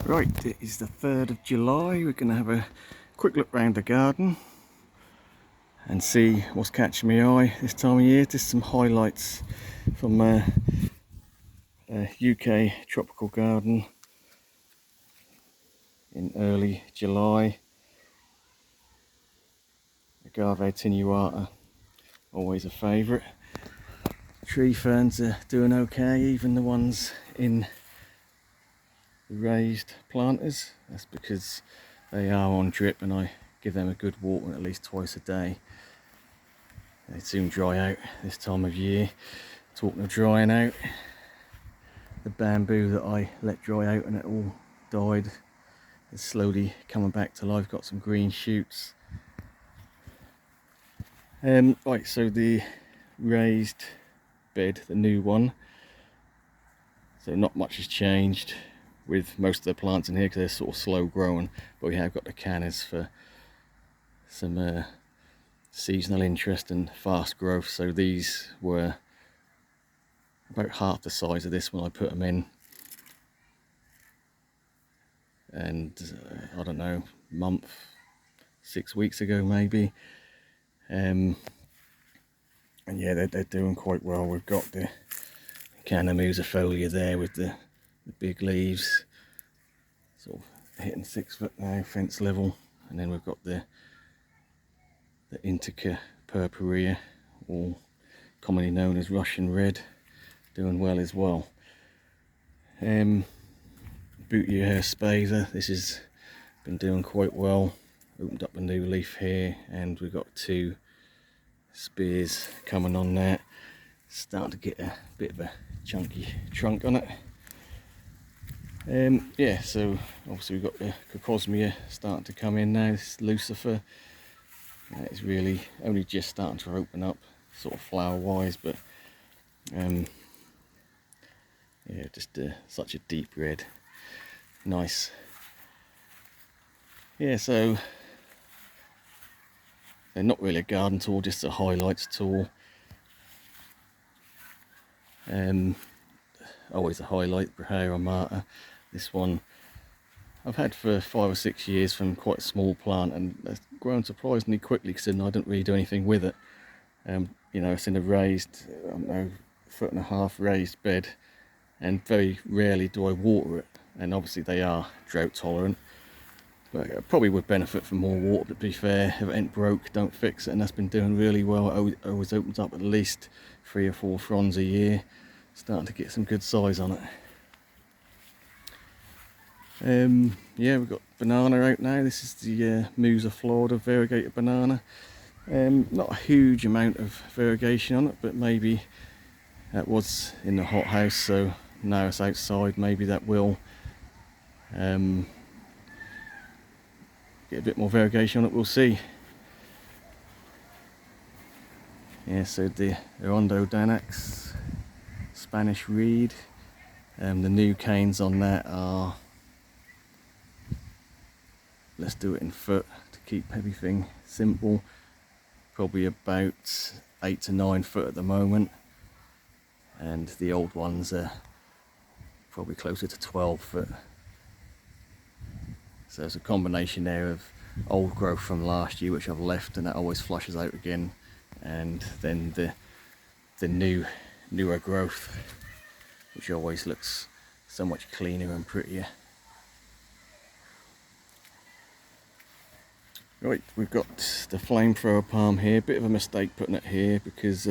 Right, it is the 3rd of July. We're going to have a quick look around the garden and see what's catching my eye this time of year. Just some highlights from a UK tropical garden in early July. Agave tenuata, always a favourite. Tree ferns are doing okay, even the ones in the raised planters. That's because they are on drip and I give them a good water at least twice a day. They soon dry out this time of year. Talking of drying out, the bamboo that I let dry out and it all died is slowly coming back to life. Got some green shoots. Right, so the raised bed, the new one, so not much has changed with most of the plants in here because they're sort of slow growing, but we have got the cannas for some seasonal interest and fast growth. So these were about half the size of this when I put them in, and I don't know, month, 6 weeks ago maybe. And yeah, they're doing quite well. We've got the Canna musifolia there with the big leaves, sort of hitting 6 foot now, fence level, and then we've got the Indica purpurea, or commonly known as Russian red, doing well as well. Bootia spaza, this has been doing quite well. Opened up a new leaf here, and we've got 2 spears coming on there. Starting to get a bit of a chunky trunk on it. Yeah, so obviously we've got the Cocosmia starting to come in now. This Lucifer, it's really only just starting to open up, sort of flower wise, but yeah, just such a deep red, nice. Yeah, so they're not really a garden tool, just a highlights tool. Always a highlight, Brahea armata. This one I've had for 5 or 6 years from quite a small plant, and it's grown surprisingly quickly considering I didn't really do anything with it. You know, it's in a raised, I don't know, 1.5 foot raised bed, and very rarely do I water it. And obviously they are drought tolerant, but it probably would benefit from more water. But to be fair, if it ain't broke, don't fix it, and that's been doing really well. It always opens up at least 3 or 4 fronds a year. Starting to get some good size on it. Yeah, we've got banana out now. This is the Musa Florida variegated banana. Not a huge amount of variegation on it, but maybe that was in the hothouse, so now it's outside, maybe that will get a bit more variegation on it, we'll see. Yeah, so the Arondo Danax, Spanish reed. The new canes on that are, let's do it in foot to keep everything simple, probably about 8 to 9 foot at the moment, and the old ones are probably closer to 12 foot. So there's a combination there of old growth from last year which I've left, and that always flushes out again, and then the newer growth which always looks so much cleaner and prettier. Right, we've got the flamethrower palm here. Bit of a mistake putting it here because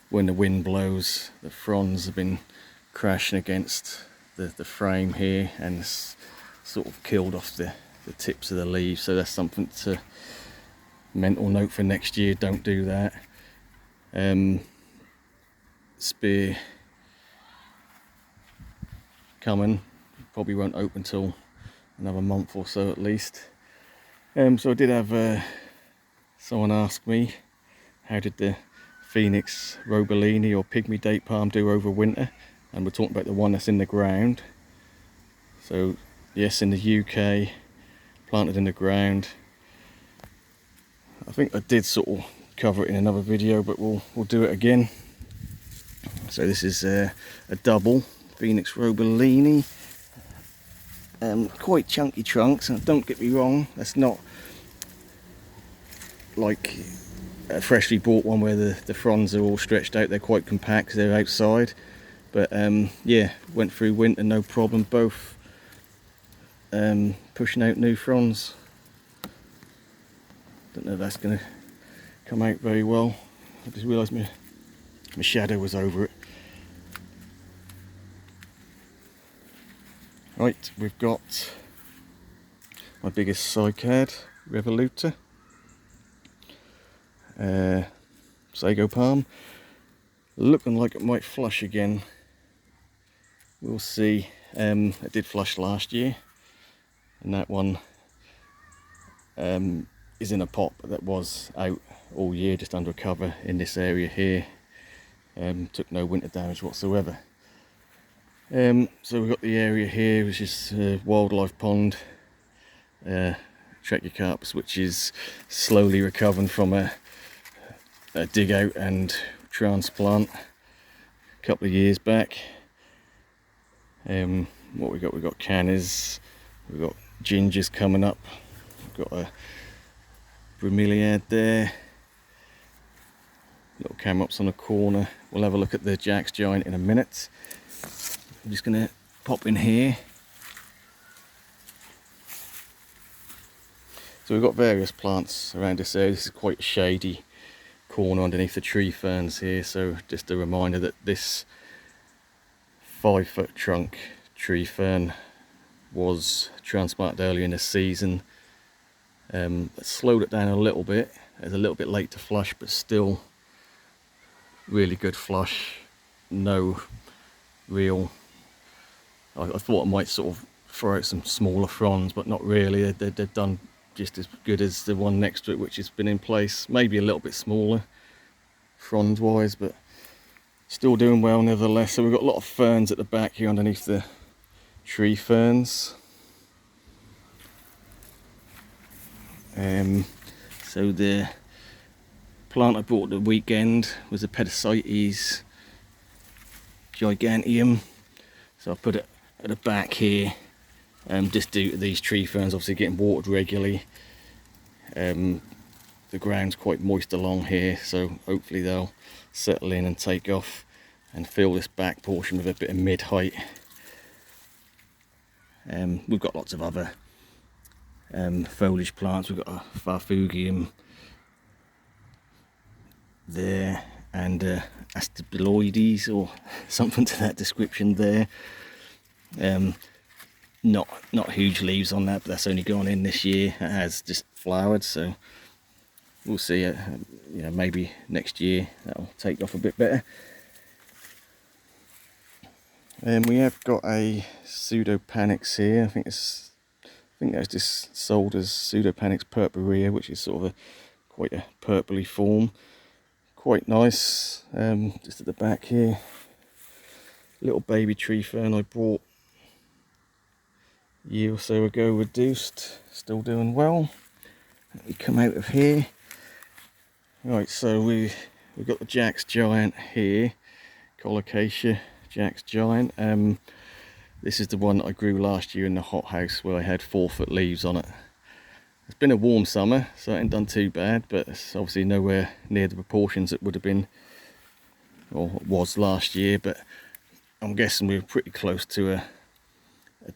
when the wind blows, the fronds have been crashing against the frame here and sort of killed off the tips of the leaves. So that's something to mental note for next year. Don't do that. Spear coming, probably won't open till another month or so at least. So I did have someone ask me, how did the Phoenix Robellini or Pygmy date palm do over winter? And we're talking about the one that's in the ground. So yes, in the UK, planted in the ground. I think I did sort of cover it in another video, but we'll do it again. So this is a double Phoenix Robellini. quite chunky trunks, and don't get me wrong, that's not like a freshly bought one where the fronds are all stretched out. They're quite compact because they're outside, but yeah, went through winter no problem, both pushing out new fronds. Don't know if that's going to come out very well. I just realised my shadow was over it. Right, we've got my biggest cycad, Revoluta, sago palm, looking like it might flush again. We'll see. It did flush last year, and that one is in a pot that was out all year, just under cover in this area here. Took no winter damage whatsoever. So we've got the area here, which is wildlife pond, Trachycarpus, which is slowly recovering from a dig out and transplant a couple of years back. What we got? We've got cannas, we've got gingers coming up, we've got a bromeliad there, little camerops on the corner. We'll have a look at the Jack's Giant in a minute. I'm just going to pop in here. So we've got various plants around this area. This is quite a shady corner underneath the tree ferns here, so just a reminder that this 5-foot trunk tree fern was transplanted earlier in the season. That slowed it down a little bit. It's a little bit late to flush, but still really good flush. No real, I thought I might sort of throw out some smaller fronds, but not really. They're done just as good as the one next to it, which has been in place. Maybe a little bit smaller frond wise, but still doing well nevertheless. So we've got a lot of ferns at the back here underneath the tree ferns. So the plant I bought the weekend was a Pedicites giganteum. So I put it at the back here, just due to these tree ferns obviously getting watered regularly. The ground's quite moist along here, so hopefully they'll settle in and take off and fill this back portion with a bit of mid-height. We've got lots of other foliage plants. We've got a Farfugium there, and Astabuloides or something to that description there. Not huge leaves on that, but that's only gone in this year. It has just flowered, so we'll see. You know, maybe next year that'll take off a bit better. We have got a Pseudopanax here. I think that's just sold as Pseudopanax purpurea, which is sort of quite a purpley form. Quite nice. Just at the back here, little baby tree fern I bought a year or so ago, reduced, still doing well. Let me come out of here. Right, so we've got the Jack's Giant here, Colocasia Jack's Giant. This is the one that I grew last year in the hothouse where I had 4-foot leaves on it. It's been a warm summer, so it ain't done too bad, but it's obviously nowhere near the proportions it would have been, or was last year, but I'm guessing we were pretty close to a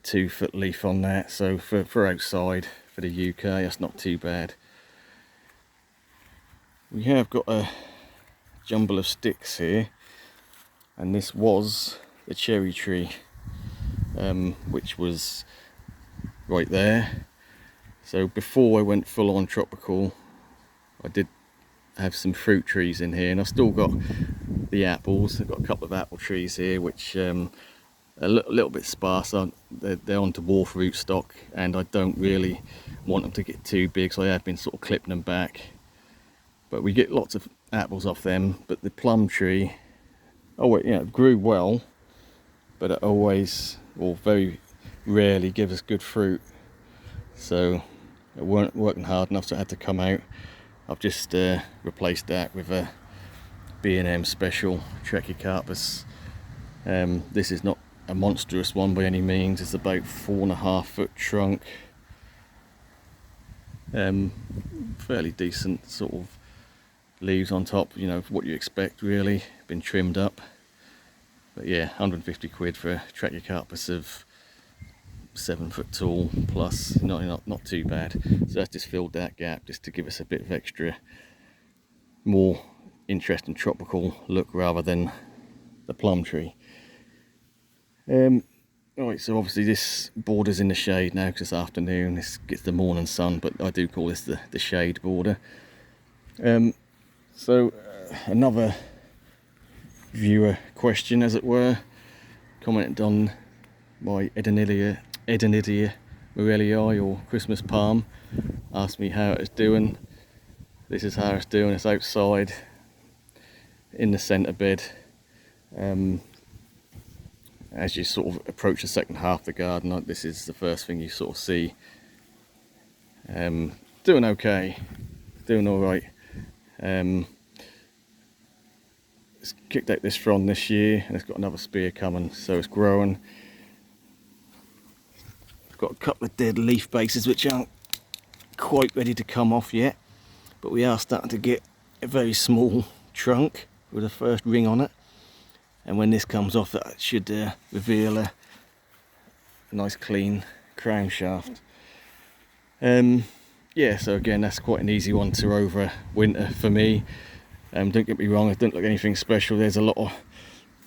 2-foot leaf on that, so for outside, for the UK, that's not too bad. We have got a jumble of sticks here, and this was the cherry tree, which was right there. So before I went full on tropical, I did have some fruit trees in here, and I've still got the apples. I've got a couple of apple trees here, which are a little bit sparse. They're on dwarf rootstock, and I don't really want them to get too big, so I have been sort of clipping them back. But we get lots of apples off them. But the plum tree, it grew well, but it always, or very rarely, gives us good fruit. So it weren't working hard enough, so it had to come out. I've just replaced that with a B&M special Trachycarpus. This is not a monstrous one by any means. It's about 4.5 foot trunk. Fairly decent sort of leaves on top, you know, what you expect really, been trimmed up. But yeah, 150 quid for a Trachycarpus of 7 foot tall plus, not too bad. So that's just filled that gap just to give us a bit of extra, more interesting tropical look rather than the plum tree. Right, so obviously this border's in the shade now because it's afternoon, this gets the morning sun, but I do call this the shade border. Another viewer question, as it were, commented on my Edenidia Morellii, or Christmas palm, asked me how it's doing. This is how it's doing. It's outside in the centre bed. As you sort of approach the second half of the garden, this is the first thing you sort of see. Doing okay, doing all right. It's kicked out this frond this year, and it's got another spear coming, so it's growing. It's got a couple of dead leaf bases which aren't quite ready to come off yet, but we are starting to get a very small trunk with a first ring on it. And when this comes off, that should reveal a nice clean crown shaft. Yeah, so again, that's quite an easy one to overwinter for me. Don't get me wrong, it doesn't look anything special. There's a lot of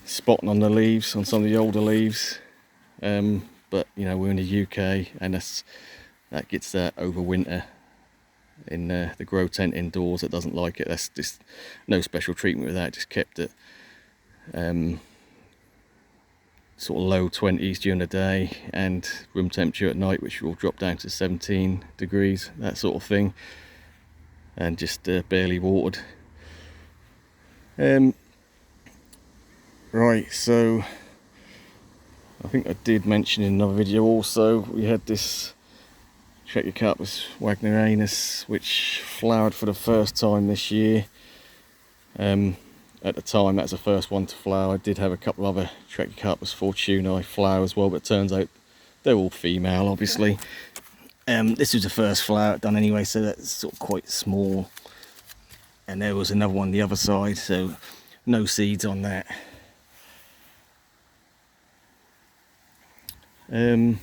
spotting on the leaves, on some of the older leaves. But you know, we're in the UK, and that gets that overwinter in the grow tent indoors. It doesn't like it. That's just no special treatment with that. Just kept it sort of low 20s during the day and room temperature at night, which will drop down to 17 degrees, that sort of thing, and just barely watered. Right, so I think I did mention in another video also, we had this Trachycarpus wagnerianus which flowered for the first time this year. At the time, that's the first one to flower. I did have a couple of other Trachycarpus fortunae flower as well, but it turns out they're all female, obviously. This was the first flower done anyway, so that's sort of quite small. And there was another one the other side, so no seeds on that. Bootia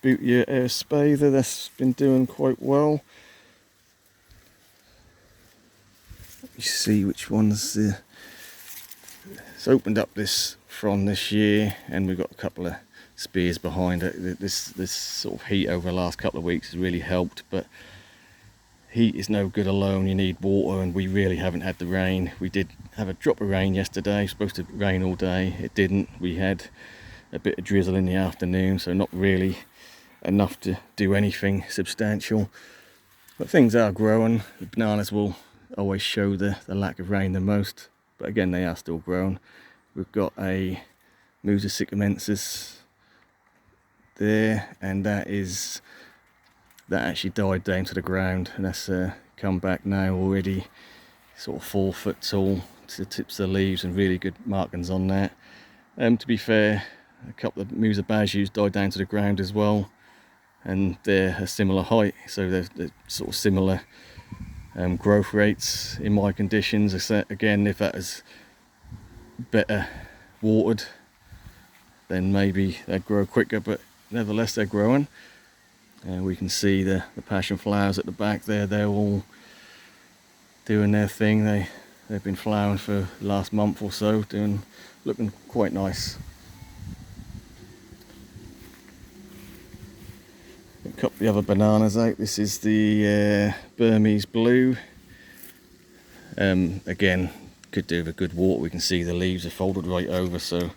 aerospaitha, that's been doing quite well. You see which ones it's opened up this frond this year, and we've got a couple of spears behind it. This sort of heat over the last couple of weeks has really helped, but heat is no good alone. You need water, and we really haven't had the rain. We did have a drop of rain yesterday, supposed to rain all day. It didn't. We had a bit of drizzle in the afternoon, so not really enough to do anything substantial, but things are growing. The bananas will always show the lack of rain the most, but again, they are still growing. We've got a Musa sycamensis there, and that actually died down to the ground, and that's come back now already, sort of 4 foot tall to the tips of the leaves, and really good markings on that. To be fair, a couple of Musa bajus died down to the ground as well, and they're a similar height, so they're sort of similar growth rates in my conditions. Again, if that is better watered, then maybe they'd grow quicker, but nevertheless they're growing. We can see the passion flowers at the back there, they're all doing their thing. They've been flowering for the last month or so, looking quite nice. A couple of the other bananas out. This is the Burmese blue. Again, could do with a good water. We can see the leaves are folded right over, so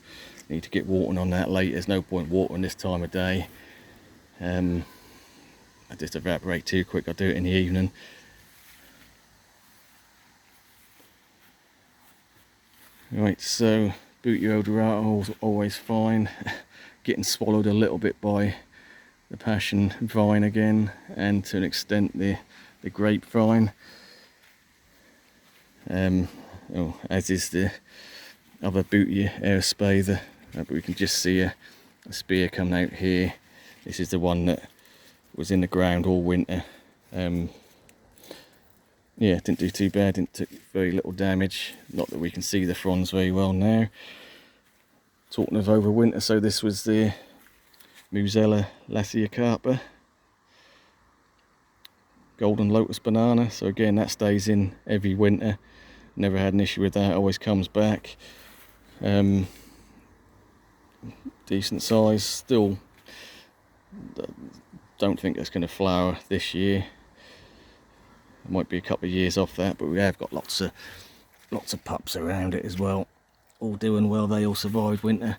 need to get watering on that late. There's no point watering this time of day. I just evaporate too quick. I'll do it in the evening. Right, so Bootia odorata always fine. Getting swallowed a little bit by the passion vine again, and to an extent the grapevine, as is the other Bootia aerospaitha but we can just see a spear coming out here. This is the one that was in the ground all winter. Yeah, didn't do too bad, didn't take very little damage. Not that we can see the fronds very well now. Talking of over winter, so this was the Musella lasiacarpa, golden lotus banana. So again, that stays in every winter. Never had an issue with that, always comes back. Decent size, still don't think it's going to flower this year. It might be a couple of years off that, but we have got lots of pups around it as well, all doing well. They all survived winter.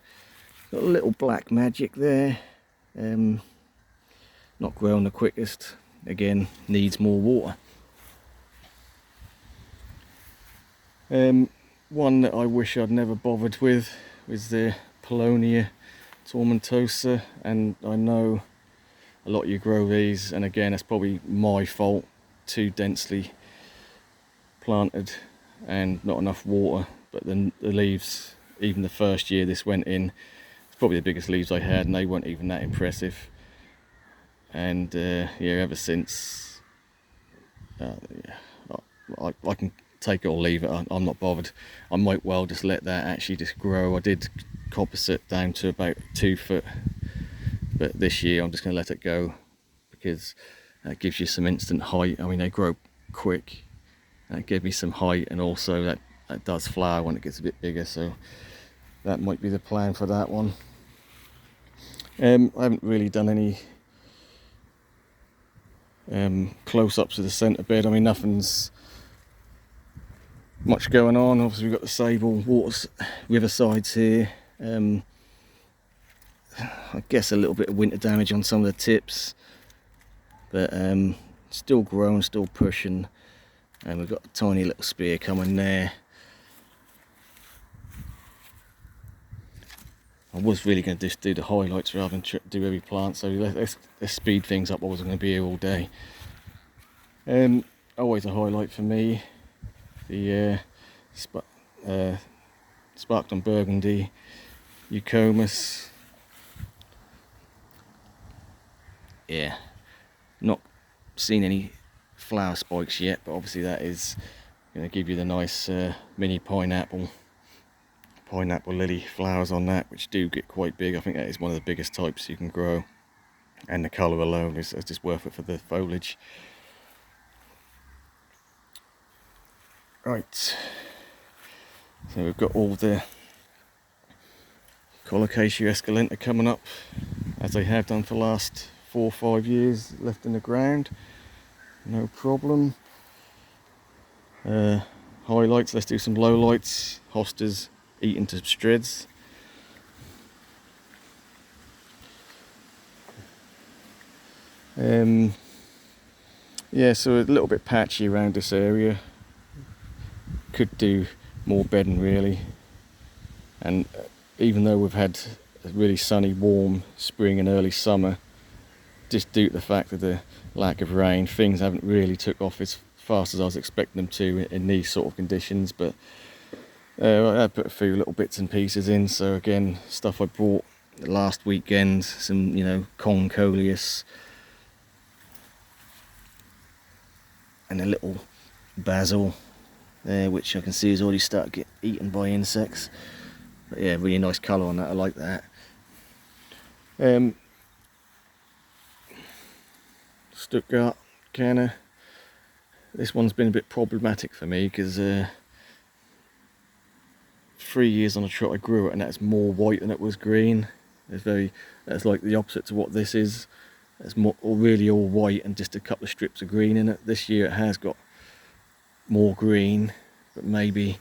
Got a little black magic there, not growing the quickest, again needs more water. One that I wish I'd never bothered with was the Paulownia tomentosa, and I know a lot of you grow these, and again that's probably my fault, too densely planted and not enough water. But then the leaves, even the first year this went in, it's probably the biggest leaves I had, and they weren't even that impressive. And yeah, ever since, I can take it or leave it. I'm not bothered. I might well just let that actually just grow. I did coppice it down to about 2 foot, but this year I'm just going to let it go, because that gives you some instant height. I mean, they grow quick. That gave me some height, and also that does flower when it gets a bit bigger, so that might be the plan for that one. I haven't really done any close-ups of the centre bed. I mean, nothing's much going on. Obviously we've got the Sable river sides here. I guess a little bit of winter damage on some of the tips, but still growing, still pushing, and we've got a tiny little spear coming there. I was really going to just do the highlights rather than do every plant, so let's speed things up. I wasn't going to be here all day. Always a highlight for me, the Sparked on Burgundy Eucomus. Yeah, not seen any flower spikes yet, but obviously that is going to give you the nice mini pineapple lily flowers on that, which do get quite big. I think that is one of the biggest types you can grow, and the colour alone is just worth it for the foliage. Right, so we've got all the Colocasia esculenta coming up, as they have done for the last 4 or 5 years, left in the ground, no problem. Highlights, let's do some lowlights. Hostas eaten to shreds. Yeah, so a little bit patchy around this area. Could do more bedding really, and even though we've had a really sunny, warm spring and early summer, just due to the fact of the lack of rain, things haven't really took off as fast as I was expecting them to in these sort of conditions. But I put a few little bits and pieces in. So again, stuff I bought last weekend, some, you know, Concoleus and a little basil there, which I can see has already started to get eaten by insects. But yeah, really nice colour on that, I like that. Stuttgart Canna. This one's been a bit problematic for me because 3 years on a trot I grew it, and that's more white than it was green. That's like the opposite to what this is. It's more really all white and just a couple of strips of green in it. This year it has got more green, but maybe,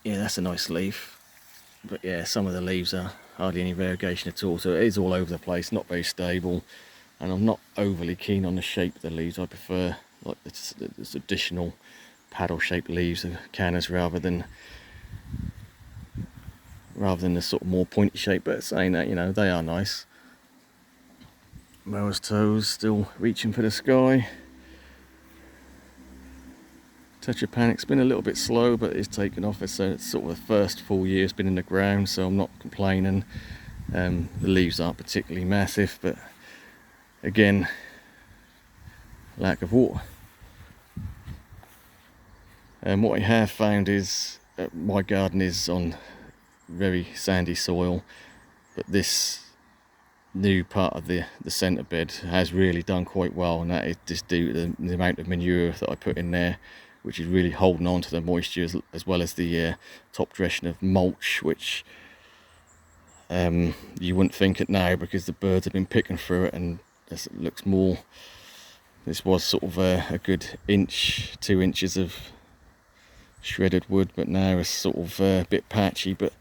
yeah, that's a nice leaf. But yeah, some of the leaves are hardly any variegation at all, so it is all over the place, not very stable. And I'm not overly keen on the shape of the leaves. I prefer like the traditional paddle shaped leaves of cannas rather than the sort of more pointy shape. But saying that, you know, they are nice. Mower's toes still reaching for the sky. Tetra panic's been a little bit slow, but it's taken off. It's sort of the first full year it's been in the ground, so I'm not complaining. The leaves aren't particularly massive, but again, lack of water. And what I have found is my garden is on very sandy soil, but this new part of the centre bed has really done quite well, and that is just due to the amount of manure that I put in there, which is really holding on to the moisture, as well as the top dressing of mulch, which you wouldn't think it now because the birds have been picking through it, and as it looks more, this was sort of a good 2 inches of shredded wood, but now it's sort of a bit patchy, but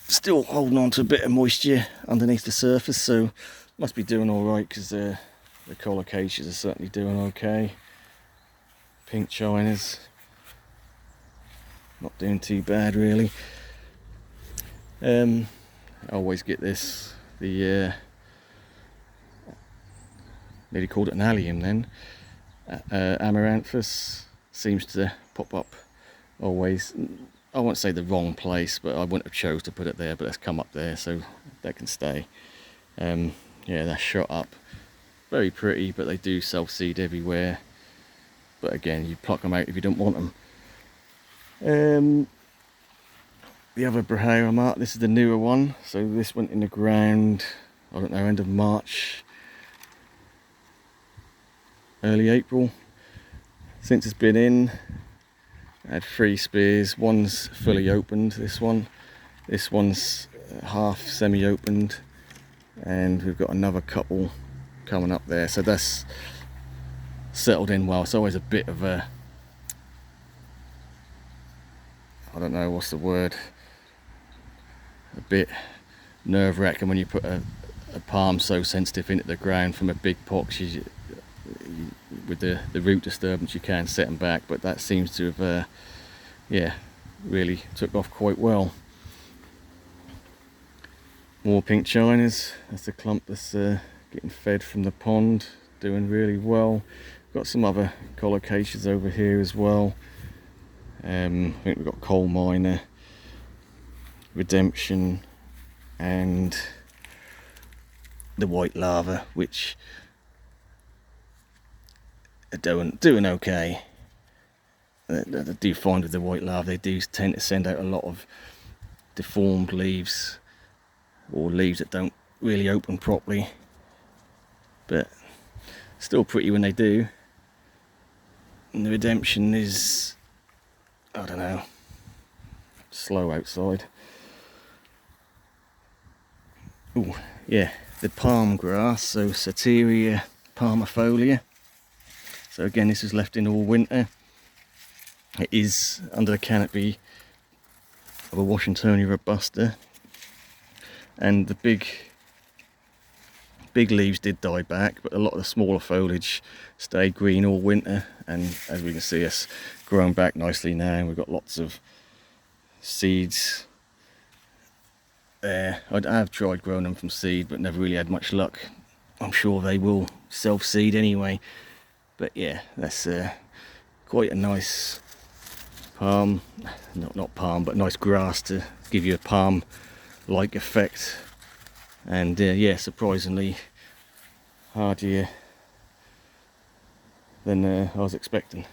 still holding on to a bit of moisture underneath the surface, so must be doing all right, because the collocaceae are certainly doing okay. Pink Chinas not doing too bad really. I always get this, the nearly called it an allium then, Amaranthus seems to pop up always. I won't say the wrong place, but I wouldn't have chose to put it there, but it's come up there, so that can stay. Yeah, that's shot up. Very pretty, but they do self-seed everywhere. But again, you pluck them out if you don't want them. The other Brahayama, this is the newer one. So this went in the ground, I don't know, end of March, early April. Since it's been in, I had 3 spears. One's fully opened, this one's half semi-opened, and we've got another couple coming up there, so that's settled in well. It's always a bit of a, I don't know what's the word, a bit nerve-wracking when you put a palm so sensitive into the ground from a big box. With the root disturbance, you can set them back, but that seems to have yeah, really took off quite well. More pink chinas. That's the clump that's getting fed from the pond, doing really well. Got some other collocaceae over here as well. I think we've got coal miner, redemption, and the white lava, which are doing okay. I do find with the white lava, they do tend to send out a lot of deformed leaves, or leaves that don't really open properly, but still pretty when they do. And the redemption is, I don't know, slow outside. Oh yeah, the palm grass, so Soteria palmifolia. So again, this is left in all winter. It is under the canopy of a Washingtonia robusta, and the big leaves did die back, but a lot of the smaller foliage stayed green all winter, and as we can see, it's grown back nicely now. We've got lots of seeds there. I have tried growing them from seed, but never really had much luck. I'm sure they will self-seed anyway, but yeah, that's quite a nice palm, not palm, but nice grass to give you a palm-like effect. And yeah, surprisingly hardier than I was expecting.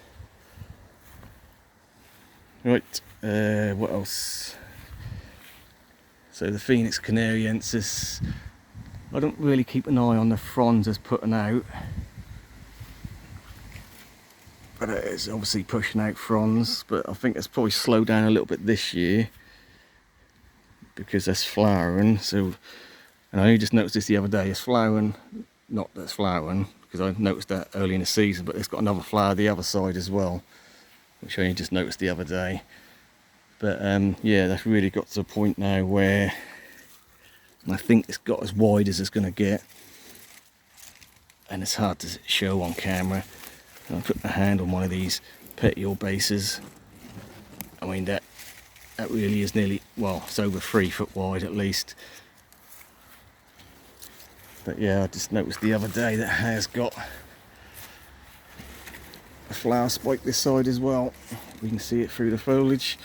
Right, what else? So the Phoenix canariensis, I don't really keep an eye on the fronds that's putting out, but it's obviously pushing out fronds, but I think it's probably slowed down a little bit this year because that's flowering. So, and I only just noticed this the other day, it's flowering, not that it's flowering, because I noticed that early in the season, but it's got another flower the other side as well, which I only just noticed the other day. But yeah, that's really got to a point now where I think it's got as wide as it's going to get, and it's hard to show on camera. And I put my hand on one of these petiole bases. I mean, that really is nearly, well, it's over 3 foot wide at least. But yeah, I just noticed the other day that has got a flower spike this side as well. We can see it through the foliage.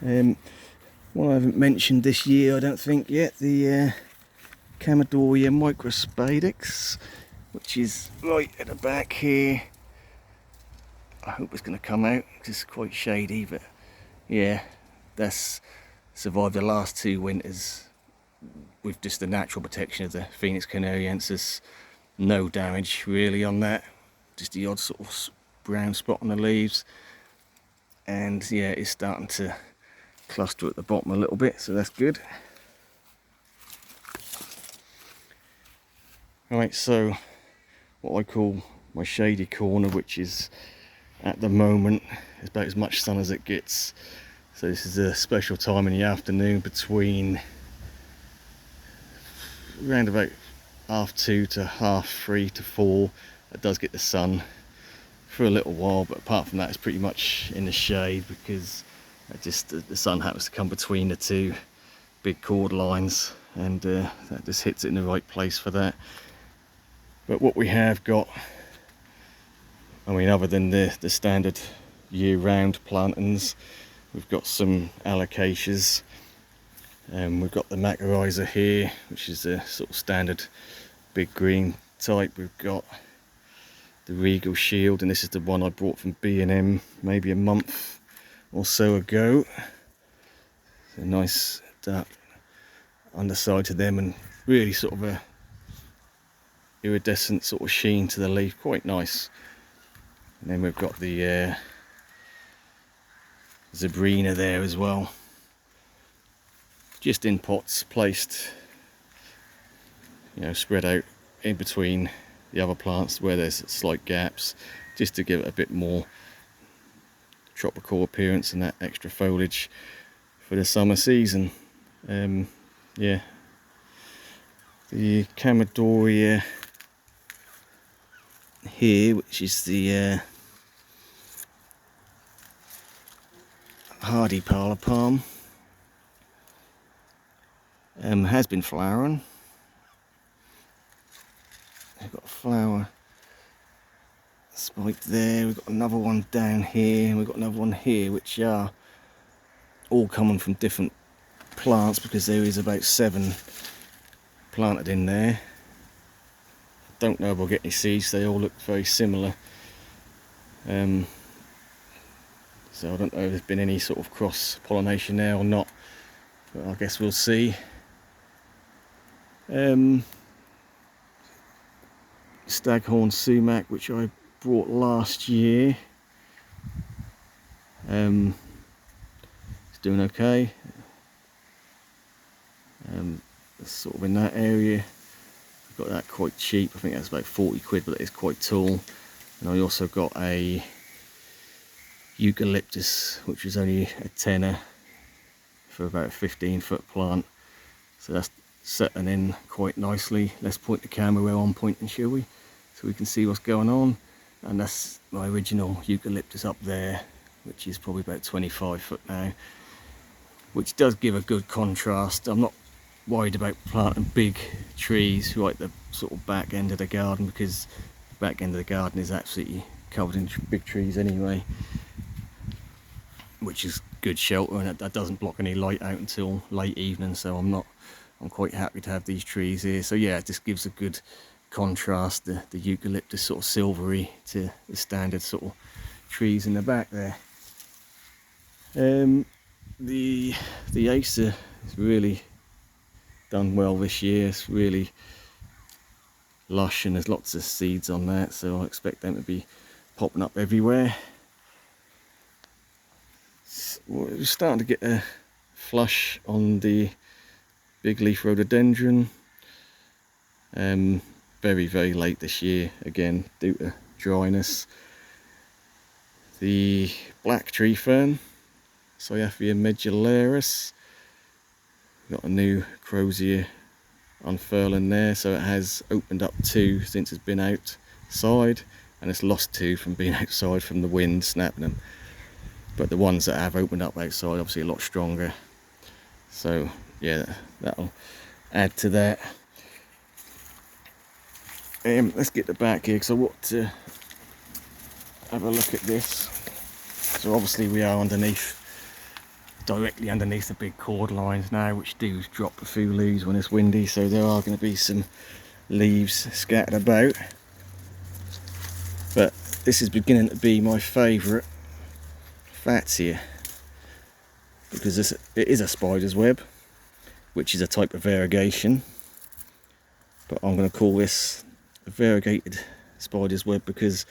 One I haven't mentioned this year, I don't think yet, the Camadoria microspadix, which is right at the back here. I hope it's going to come out, it's quite shady, but yeah, that's survived the last 2 winters with just the natural protection of the Phoenix canariensis. No damage really on that, just the odd sort of brown spot on the leaves, and yeah, it's starting to cluster at the bottom a little bit, so that's good. Right, so what I call my shady corner, which is at the moment is about as much sun as it gets. So this is a special time in the afternoon between around about 2:30 to 3:30 to 4. It does get the sun for a little while, but apart from that it's pretty much in the shade, because the sun happens to come between the 2 big cord lines, and that just hits it in the right place for that. But what we have got, I mean, other than the standard year-round plantings, we've got some alocasias, and we've got the macrorrhiza here, which is a sort of standard big green type. We've got the Regal Shield, and this is the one I brought from B&M maybe a month or so ago. It's a nice dark underside to them, and really sort of a iridescent sort of sheen to the leaf, quite nice. And then we've got the Zebrina there as well, just in pots placed, you know, spread out in between the other plants where there's slight gaps, just to give it a bit more tropical appearance and that extra foliage for the summer season. Yeah, the Camadoria here, which is the hardy parlour palm, has been flowering. We've got a flower spike there, we've got another one down here, and we've got another one here, which are all coming from different plants, because there is about 7 planted in there. Don't know if I'll get any seeds, they all look very similar. So I don't know if there's been any sort of cross pollination there or not, but I guess we'll see. Staghorn sumac, which I brought last year, it's doing okay. Sort of in that area. Got that quite cheap, I think that's about 40 quid, but it is quite tall. And I also got a eucalyptus, which was only a tenner for about a 15-foot plant. So that's setting in quite nicely. Let's point the camera where I'm pointing, shall we? So we can see what's going on. And that's my original eucalyptus up there, which is probably about 25 foot now, which does give a good contrast. I'm not worried about planting big trees right at the sort of back end of the garden, because the back end of the garden is absolutely covered in big trees anyway, which is good shelter, and that doesn't block any light out until late evening. So I'm quite happy to have these trees here. So yeah, it just gives a good contrast, the eucalyptus sort of silvery to the standard sort of trees in the back there. The Acer is really done well this year. It's really lush, and there's lots of seeds on that, so I expect them to be popping up everywhere. We're starting to get a flush on the big leaf rhododendron. Very, very late this year, again due to dryness. The black tree fern, Cyathea medullaris, got a new crozier unfurling there, so it has opened up 2 since it's been outside, and it's lost 2 from being outside from the wind snapping them. But the ones that have opened up outside obviously a lot stronger, so yeah, that'll add to that. Let's get the back here because I want to have a look at this. So obviously we are directly underneath the big cord lines now, which do drop a few leaves when it's windy, so there are going to be some leaves scattered about. But this is beginning to be my favourite fats here, because it is a spider's web, which is a type of variegation, but I'm going to call this a variegated spider's web because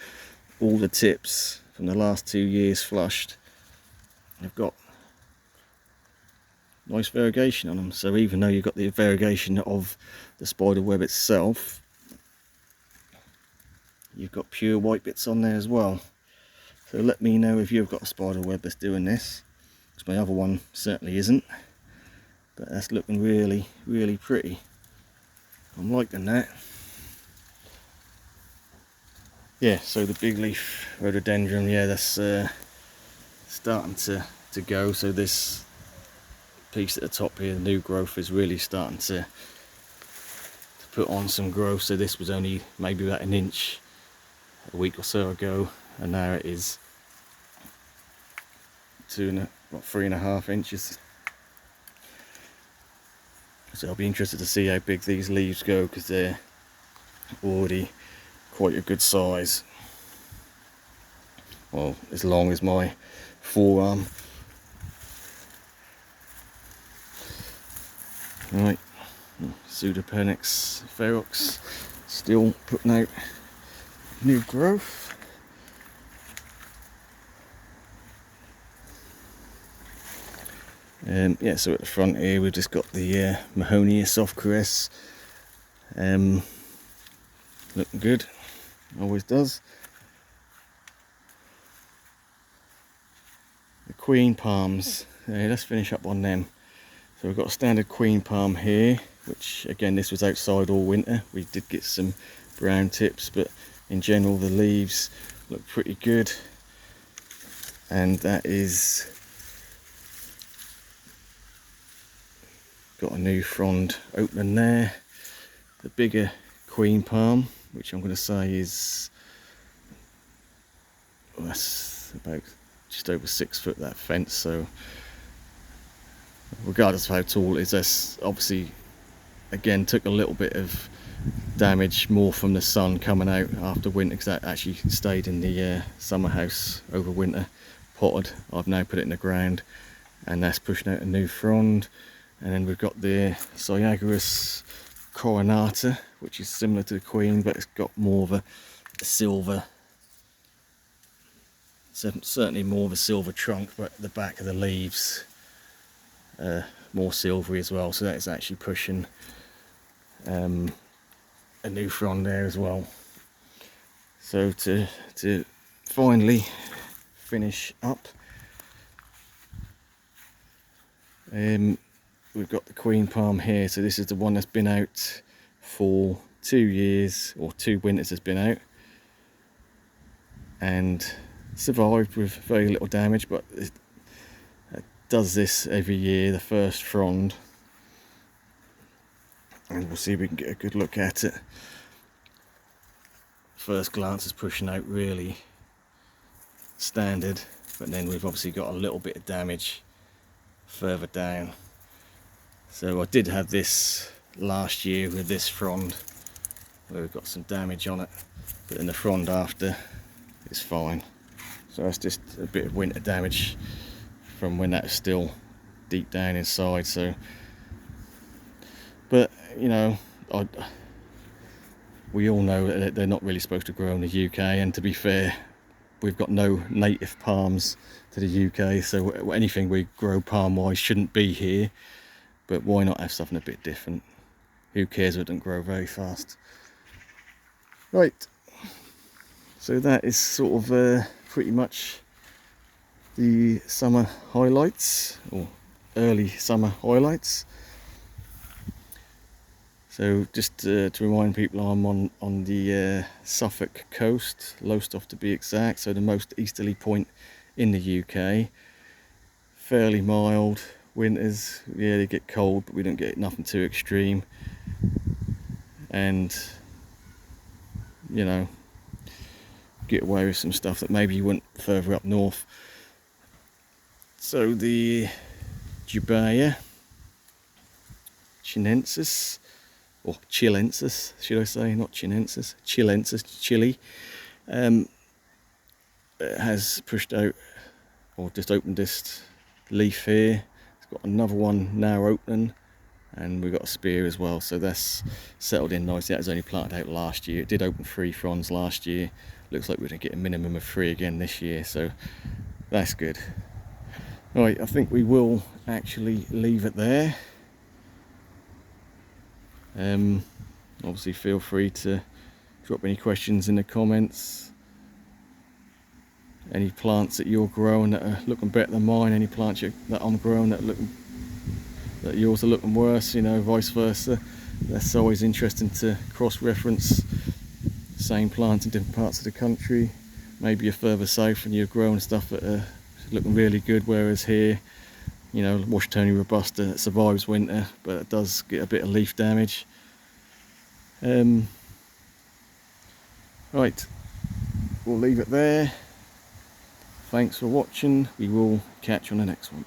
all the tips from the last 2 years flushed have got nice variegation on them. So even though you've got the variegation of the spider web itself, you've got pure white bits on there as well. So let me know if you've got a spider web that's doing this, because my other one certainly isn't. But that's looking really, really pretty. I'm liking that. Yeah, so the big leaf rhododendron, yeah, that's starting to go. So this piece at the top here, the new growth, is really starting to put on some growth. So this was only maybe about 1 inch a week or so ago, and now it is 3.5 inches. So I'll be interested to see how big these leaves go, because they're already quite a good size. Well, as long as my forearm. Right, Pseudopenax ferox still putting out new growth. Yeah, so at the front here we've just got the Mahonia soft caress, looking good, always does. The queen palms, let's finish up on them. So we've got a standard queen palm here, which again, this was outside all winter. We did get some brown tips, but in general the leaves look pretty good. And that is got a new frond opening there. The bigger queen palm, which I'm going to say is, well, that's about just over 6 foot, that fence. So regardless of how tall it is, that's obviously again took a little bit of damage more from the sun coming out after winter, because that actually stayed in the summer house over winter, potted. I've now put it in the ground, and that's pushing out a new frond. And then we've got the Cyagarus coronata, which is similar to the queen, but it's got more of a silver, certainly more of a silver trunk, but the back of the leaves more silvery as well. So that is actually pushing a new frond there as well. So to finally finish up, we've got the queen palm here. So this is the one that's been out for 2 years, or 2 winters has been out, and survived with very little damage, but it does this every year, the first frond, and we'll see if we can get a good look at it. First glance is pushing out really standard, but then we've obviously got a little bit of damage further down. So I did have this last year with this frond, where we've got some damage on it, but then the frond after is fine. So that's just a bit of winter damage from when that was still deep down inside. So, but you know, we all know that they're not really supposed to grow in the UK, and to be fair, we've got no native palms to the UK, so anything we grow palm wise shouldn't be here. But why not have something a bit different? Who cares if it doesn't grow very fast? Right, so that is sort of pretty much the summer highlights, or early summer highlights. So just to remind people, I'm on the Suffolk coast, Lowestoft to be exact, so the most easterly point in the UK. Fairly mild winters, yeah, they get cold, but we don't get nothing too extreme. And you know, get away with some stuff that maybe you wouldn't further up north. So the Jubea chinensis, or chilensis, should I say, not chinensis, chilensis, chili, has pushed out, or just opened this leaf here. It's got another one now opening, and we've got a spear as well, so that's settled in nicely. That was only planted out last year. It did open 3 fronds last year. Looks like we're going to get a minimum of 3 again this year, so that's good. Right, I think we will actually leave it there. Obviously feel free to drop any questions in the comments. Any plants that you're growing that are looking better than mine, any plants that I'm growing that yours are looking worse, you know, vice versa. That's always interesting to cross-reference same plants in different parts of the country. Maybe you're further south and you're growing stuff that are looking really good, whereas here, you know, Washingtoni robusta, it survives winter, but it does get a bit of leaf damage. Right, we'll leave it there. Thanks for watching. We will catch you on the next one.